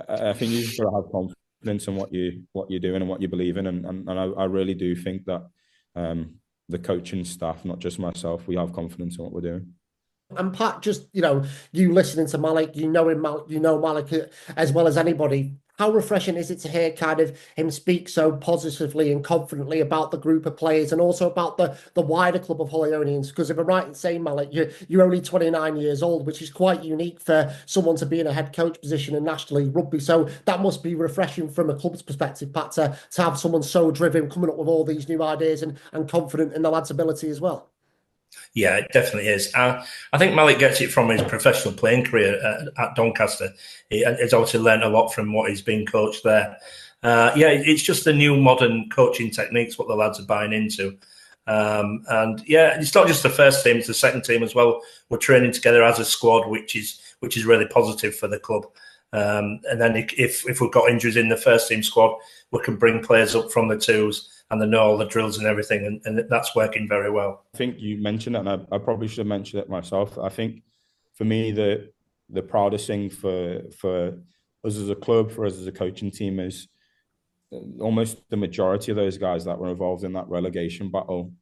I think you just got to have confidence in what you're doing and what you believe in, and I really do think that the coaching staff, not just myself, we have confidence in what we're doing. And Pat, just you listening to Maliq, Maliq as well as anybody. How refreshing is it to hear kind of him speak so positively and confidently about the group of players, and also about the wider club of Hull Ionians? Because if I'm right in saying, Maliq, you're only 29 years old, which is quite unique for someone to be in a head coach position in National League Rugby. So that must be refreshing from a club's perspective, Pat, to have someone so driven, coming up with all these new ideas and confident in the lad's ability as well. Yeah, it definitely is. I think Maliq gets it from his professional playing career at Doncaster. He's obviously learned a lot from what he's been coached there. It's just the new modern coaching techniques what the lads are buying into. And yeah, it's not just the first team; it's the second team as well. We're training together as a squad, which is really positive for the club. And then if we've got injuries in the first team squad, we can bring players up from the twos, and they know all the drills and everything, and that's working very well. I think you mentioned it, and I probably should have mentioned it myself. I think for me, the proudest thing for us as a club, for us as a coaching team, is almost the majority of those guys that were involved in that relegation battle,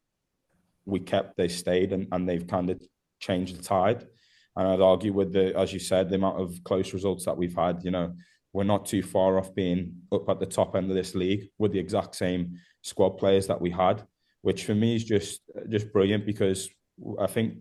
they stayed, and they've kind of changed the tide. And I'd argue as you said, the amount of close results that we've had, we're not too far off being up at the top end of this league with the exact same squad players that we had, which for me is just brilliant, because I think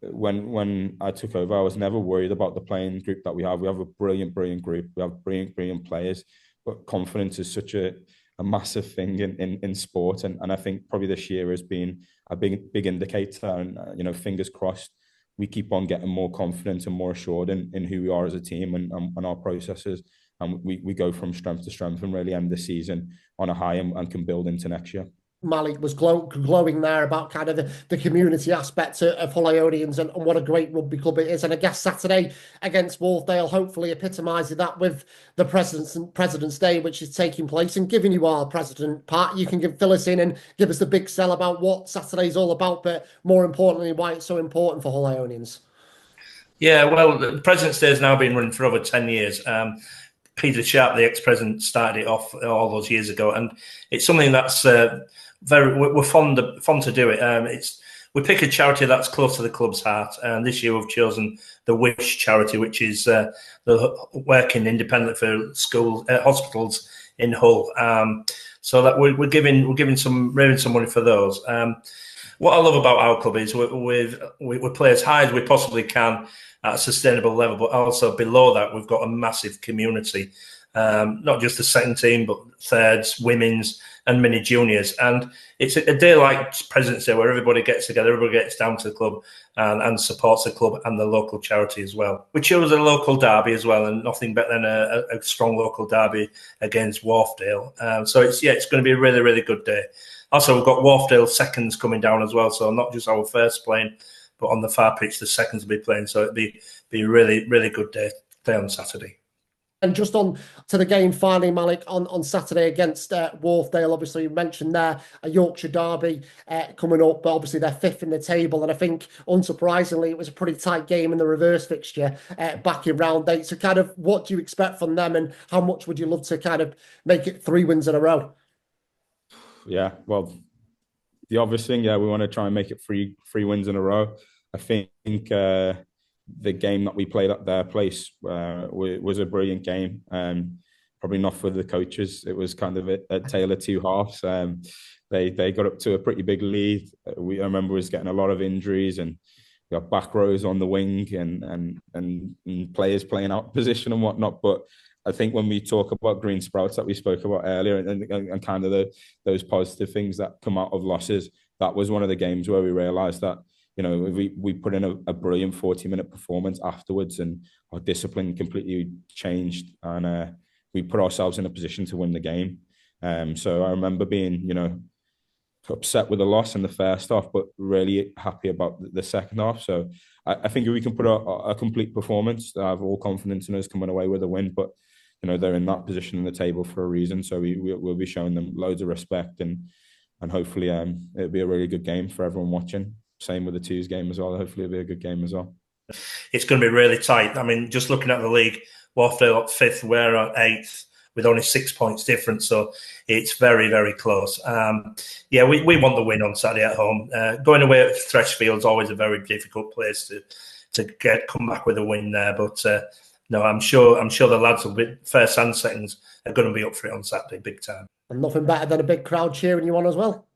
when I took over, I was never worried about the playing group that we have. We have a brilliant group. We have brilliant players, but confidence is such a massive thing in sport, and I think probably this year has been a big indicator. And fingers crossed, we keep on getting more confident and more assured in who we are as a team and our processes, and we go from strength to strength and really end the season on a high and can build into next year. Maliq was glowing there about kind of the community aspect of Hull Ionians and what a great rugby club it is. And I guess Saturday against Wharfedale hopefully epitomises that with the President's Day, which is taking place. And given you are president, Pat, you can fill us in and give us the big sell about what Saturday's all about, but more importantly, why it's so important for Hull Ionians. Yeah, well, the President's Day has now been running for over 10 years. Peter Sharp, the ex-president, started it off all those years ago, and it's something that's we're fond to do it. We pick a charity that's close to the club's heart, and this year we've chosen the Wish charity, which is the working independent for hospitals in Hull. So that we're raising some money for those. What I love about our club is we play as high as we possibly can at a sustainable level, but also below that we've got a massive community, not just the second team, but thirds, women's, and mini juniors. And it's a day like President's Day where everybody gets together, everybody gets down to the club and supports the club and the local charity as well. We chose a local derby as well, and nothing better than a strong local derby against Wharfedale. So it's going to be a really, really good day. Also, we've got Wharfedale seconds coming down as well, so not just our first playing, but on the far pitch, the seconds will be playing. So it'll be a really, really good day on Saturday. And just on to the game finally, Maliq, on Saturday against Wharfedale. Obviously, you mentioned there a Yorkshire derby coming up, but obviously they're fifth in the table. And I think, unsurprisingly, it was a pretty tight game in the reverse fixture back in round 8. So kind of what do you expect from them, and how much would you love to kind of make it 3 wins in a row? Yeah, well, the obvious thing, we want to try and make it three wins in a row. I think the game that we played at their place was a brilliant game. Probably not for the coaches. It was kind of a tale of two halves. They got up to a pretty big lead. I remember was getting a lot of injuries, and we got back rows on the wing and players playing out of position and whatnot. But I think when we talk about green sprouts that we spoke about earlier, and kind of those positive things that come out of losses, that was one of the games where we realised that, you know, we put in a brilliant 40-minute performance afterwards, and our discipline completely changed, and we put ourselves in a position to win the game. So I remember being, you know, upset with the loss in the first half, but really happy about the second half. So I think if we can put a complete performance, I have all confidence in us coming away with a win. But, you know, they're in that position in the table for a reason. So we'll be showing them loads of respect, and hopefully it'll be a really good game for everyone watching. Same with the twos game as well. Hopefully it'll be a good game as well. It's going to be really tight. I mean, just looking at the league, Wharfdale at 5th, we're at 8th with only 6 points difference. So it's very, very close. Yeah, we want the win on Saturday at home. Going away at Freshfield is always a very difficult place to come back with a win there. But no, I'm sure the lads will be, first and seconds, are going to be up for it on Saturday, big time. And nothing better than a big crowd cheering you on as well.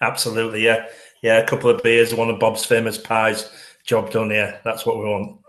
Absolutely, yeah. Yeah, a couple of beers, one of Bob's famous pies, job done here. That's what we want.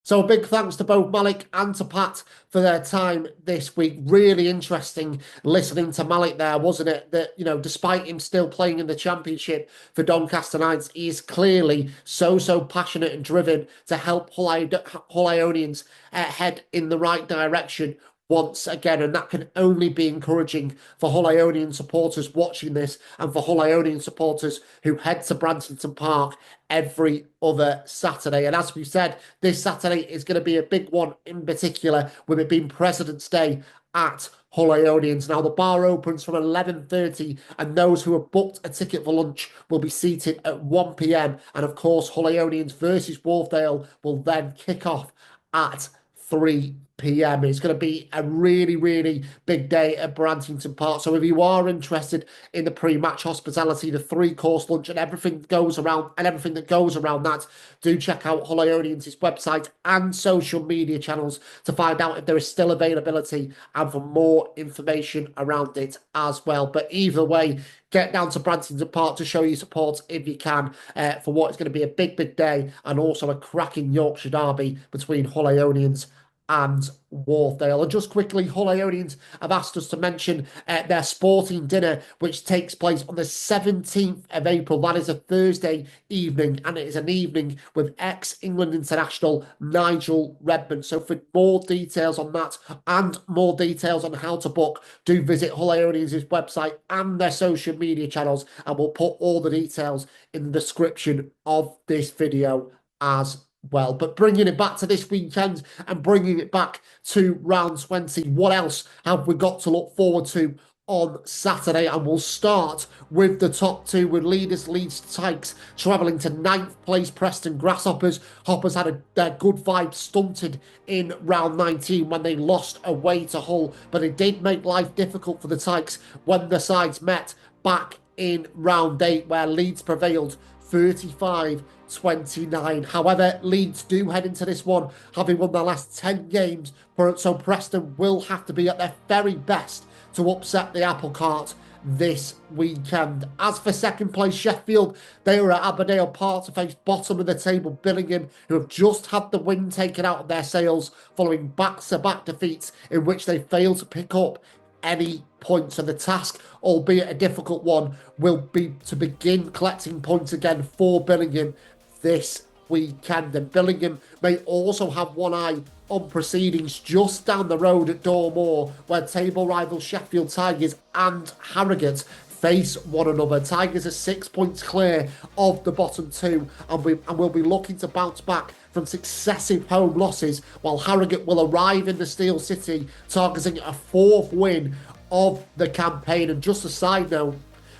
So a big thanks to both Maliq and to Pat for their time this week. Really interesting listening to Maliq there, wasn't it? That, you know, despite him still playing in the Championship for Doncaster Knights, he is clearly so passionate and driven to help Hull Ionians head in the right direction once again, and that can only be encouraging for Hull Ionian supporters watching this, and for Hull Ionian supporters who head to Bransington Park every other Saturday. And as we said, this Saturday is going to be a big one in particular, with it being President's Day at Hull Ionians. Now the bar opens from 11:30, and those who have booked a ticket for lunch will be seated at 1 p.m. And of course, Hull Ionians versus Wharfdale will then kick off at 3 p.m. It's going to be a really big day at Bransington Park. So if you are interested in the pre-match hospitality, the 3-course lunch and everything that goes around that, do check out Hull Ionians' website and social media channels to find out if there is still availability and for more information around it as well. But either way, get down to Bransington Park to show your support if you can for what is going to be a big day, and also a cracking Yorkshire derby between Hull Ionians and Wharfdale. And just quickly, Hull Ionians have asked us to mention their sporting dinner, which takes place on the 17th of April. That is a Thursday evening, and it is an evening with ex-England international Nigel Redmond. So for more details on that and more details on how to book, do visit Hull Ionians' website and their social media channels, and we'll put all the details in the description of this video as well. But bringing it back to this weekend and bringing it back to round 20, what else have we got to look forward to on Saturday? And we'll start with the top two, with leaders Leeds Tykes travelling to 9th place Preston Grasshoppers. Hoppers had their good vibe stunted in round 19 when they lost away to Hull, but it did make life difficult for the Tykes when the sides met back in round 8, where Leeds prevailed 35-29. However, Leeds do head into this one having won their last 10 games, so Preston will have to be at their very best to upset the apple cart this weekend. As for second place Sheffield, they were at Aberdale Park to face bottom of the table Billingham, who have just had the wind taken out of their sails following back-to-back defeats in which they failed to pick up any points. And the task, albeit a difficult one, will be to begin collecting points again for Billingham this weekend. And Billingham may also have one eye on proceedings just down the road at Dormoor, where table rivals Sheffield Tigers and Harrogate face one another. Tigers are 6 points clear of the bottom two, and will be looking to bounce back from successive home losses, while Harrogate will arrive in the Steel City targeting a 4th win of the campaign. And just a side note,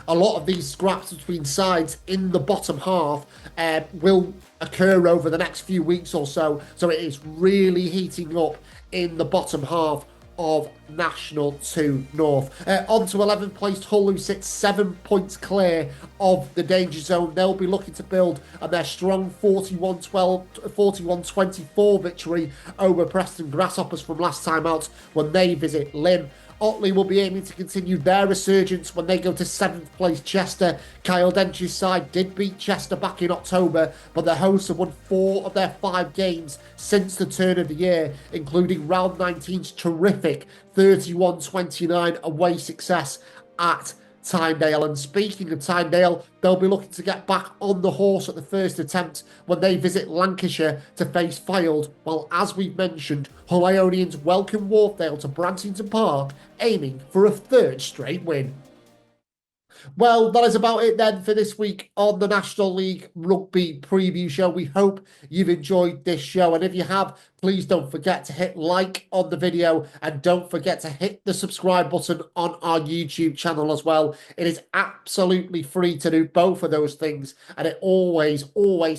a lot of these scraps between sides in the bottom half will occur over the next few weeks or so. So it is really heating up in the bottom half of National 2 North. On to 11th placed Hull, who sits 7 points clear of the danger zone. They'll be looking to build on their strong 41-24 victory over Preston Grasshoppers from last time out when they visit Lynn. Otley will be aiming to continue their resurgence when they go to 7th place Chester. Kyle Dench's side did beat Chester back in October, but the hosts have won 4 of their 5 games since the turn of the year, including round 19's terrific 31-29 away success at Tynedale. And speaking of Tynedale, they'll be looking to get back on the horse at the first attempt when they visit Lancashire to face Fylde, while, as we've mentioned, Hull Ionians welcome Wharfdale to Brantington Park, aiming for a 3rd straight win. Well, that is about it then for this week on the National League Rugby Preview Show. We hope you've enjoyed this show, and if you have, please don't forget to hit like on the video and don't forget to hit the subscribe button on our YouTube channel as well. It is absolutely free to do both of those things, and it always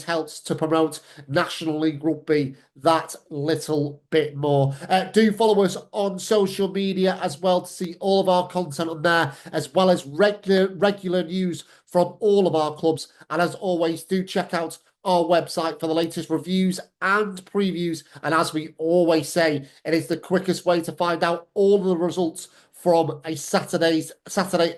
helps to promote National League Rugby that little bit more. Do follow us on social media as well to see all of our content on there, as well as regular news from all of our clubs. And as always, do check out our website for the latest reviews and previews. And as we always say, it is the quickest way to find out all of the results from a Saturday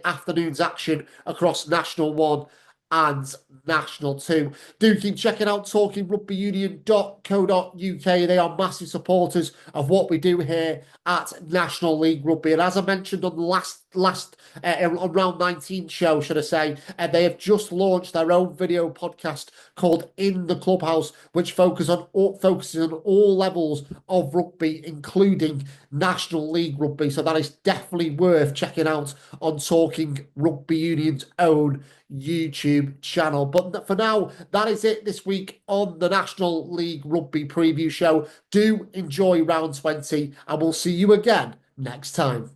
afternoon's action across National 1 and National 2. Do keep checking out talkingrugbyunion.co.uk. They are massive supporters of what we do here at National League Rugby. And as I mentioned on the last on round 19 show, should I say, they have just launched their own video podcast called In the Clubhouse, which focuses on all levels of rugby, including National League Rugby. So that is definitely worth checking out on Talking Rugby Union's own YouTube channel. But for now, that is it this week on the National League Rugby Preview Show. Do enjoy round 20, and we'll see you again next time.